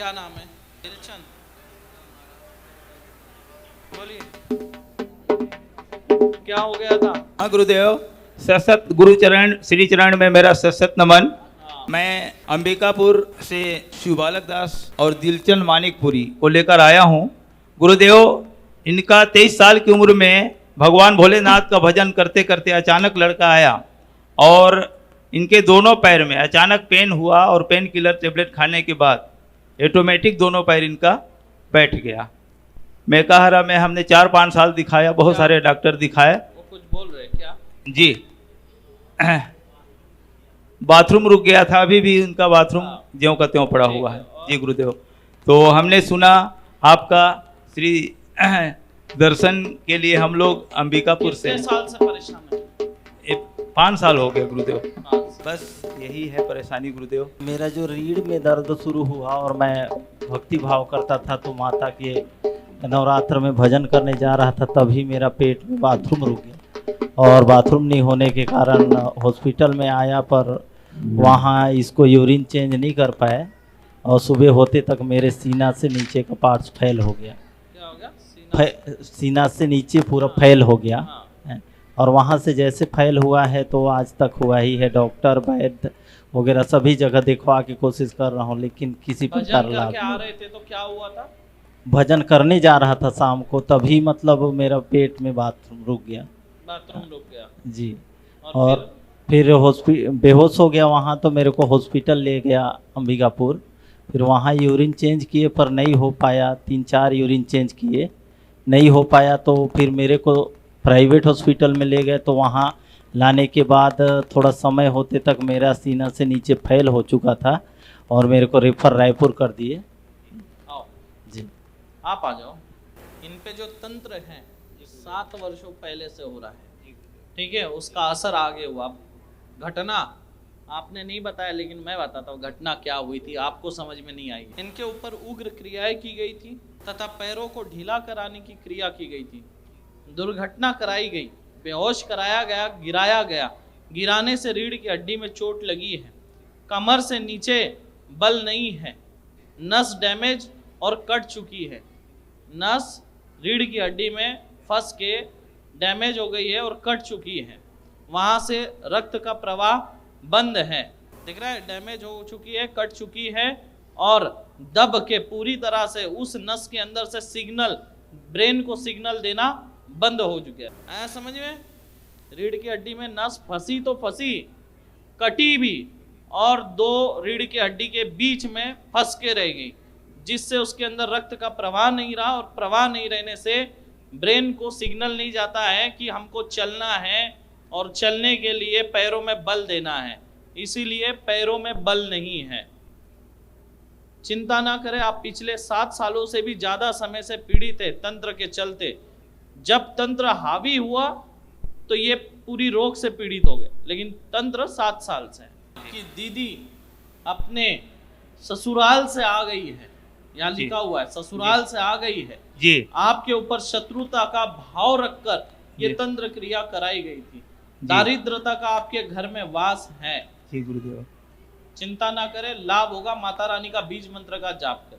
क्या नाम है? दिलचंद, बोलिए क्या हो गया था? हाँ गुरुदेव, सशत गुरु चरण श्री चरण में मेरा सशत नमन। मैं अंबिकापुर से शिव बालक दास और दिलचंद मानिकपुरी को लेकर आया हूँ। गुरुदेव, इनका 23 साल की उम्र में भगवान भोलेनाथ का भजन करते करते अचानक लड़का आया और इनके दोनों पैर में अचानक पेन हुआ और पेन किलर टेबलेट खाने के बाद ऑटोमेटिक दोनों पैर इनका बैठ गया। मेकाहारा में हमने 4-5 साल दिखाया, बहुत सारे डॉक्टर दिखाए। वो कुछ बोल रहे क्या? जी, बाथरूम रुक गया था, अभी भी उनका बाथरूम ज्यों का त्यों पड़ा हुआ है। जी गुरुदेव, तो हमने सुना आपका श्री दर्शन के लिए हम लोग अंबिकापुर से। कितने साल से परेशान है? 5 साल हो गए गुरुदेव। 5 साल। बस यही है परेशानी गुरुदेव। मेरा जो रीढ़ में दर्द शुरू हुआ और मैं भक्ति भाव करता था तो माता के नवरात्र में भजन करने जा रहा था, तभी मेरा पेट में बाथरूम रुक गया और बाथरूम नहीं होने के कारण हॉस्पिटल में आया, पर वहाँ इसको यूरिन चेंज नहीं कर पाए और सुबह होते तक मेरे सीना से नीचे का पार्ट्स फैल हो गया। क्या हो गया? सीना से नीचे पूरा फैल हो गया। हाँ। और वहाँ से जैसे फैल हुआ है तो आज तक हुआ ही है। डॉक्टर वैद्य वगैरह सभी जगह दिखवा की कोशिश कर रहा हूँ, लेकिन किसी प्रकार भजन लाभ करके आ रहे थे तो क्या हुआ था? भजन करने जा रहा था शाम को, तभी मतलब मेरा पेट में बाथरूम रुक गया। बाथरूम रुक गया जी, और फिर बेहोश हो गया। वहाँ तो मेरे को हॉस्पिटल ले गया अंबिकापुर, फिर वहाँ यूरिन चेंज किए पर नहीं हो पाया। 3-4 यूरिन चेंज किए, नहीं हो पाया तो फिर मेरे को प्राइवेट हॉस्पिटल में ले गए। तो वहाँ लाने के बाद थोड़ा समय होते तक मेरा सीना से नीचे फैल हो चुका था और मेरे को रेफर रायपुर कर दिए। आओ जी, आप आ जाओ। इन पे जो तंत्र है ये 7 वर्षों पहले से हो रहा है, ठीक है? उसका असर आगे हुआ। घटना आपने नहीं बताया, लेकिन मैं बताता हूँ घटना क्या हुई थी, आपको समझ में नहीं आई। इनके ऊपर उग्र क्रियाएं की गई थी तथा पैरों को ढीला कराने की क्रिया की गई थी। दुर्घटना कराई गई, बेहोश कराया गया, गिराया गया। गिराने से रीढ़ की हड्डी में चोट लगी है, कमर से नीचे बल नहीं है, नस डैमेज और कट चुकी है। नस रीढ़ की हड्डी में फंस के डैमेज हो गई है और कट चुकी है। वहाँ से रक्त का प्रवाह बंद है, दिख रहा है? डैमेज हो चुकी है, कट चुकी है और दब के पूरी तरह से उस नस के अंदर से सिग्नल, ब्रेन को सिग्नल देना बंद हो चुका है। आया समझ में? रीढ़ की हड्डी में नस फंसी तो फंसी, कटी भी, और 2 रीढ़ की हड्डी के बीच में फंस के रह गई, जिससे उसके अंदर रक्त का प्रवाह नहीं रहा और प्रवाह नहीं रहने से ब्रेन को सिग्नल नहीं जाता है कि हमको चलना है और चलने के लिए पैरों में बल देना है, इसीलिए पैरों में बल नहीं है। चिंता ना करें, आप पिछले 7 सालों से भी ज्यादा समय से पीड़ित है तंत्र के चलते। जब तंत्र हावी हुआ तो ये पूरी रोग से पीड़ित हो गए, लेकिन तंत्र 7 साल से है। कि दीदी अपने ससुराल से आ गई है, यहाँ लिखा हुआ है ससुराल से आ गई है जी, आपके ऊपर शत्रुता का भाव रखकर ये तंत्र क्रिया कराई गई थी। दारिद्रता का आपके घर में वास है। जी गुरुदेव। चिंता ना करें, लाभ होगा। माता रानी का बीज मंत्र का जाप करें।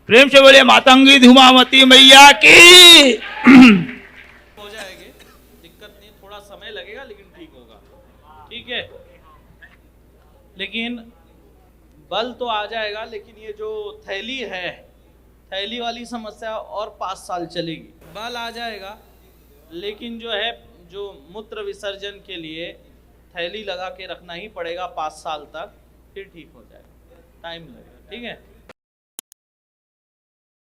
प्रेम से बोले मातंगी धुमावती मैया की। हो जाएंगे, दिक्कत नहीं, थोड़ा समय लगेगा लेकिन ठीक होगा, ठीक है? लेकिन बल तो आ जाएगा, लेकिन ये जो थैली है, थैली वाली समस्या और 5 साल चलेगी। बल आ जाएगा, लेकिन जो है जो मूत्र विसर्जन के लिए थैली लगा के रखना ही पड़ेगा 5 साल तक, फिर ठीक हो जाएगा, टाइम लगेगा, ठीक है?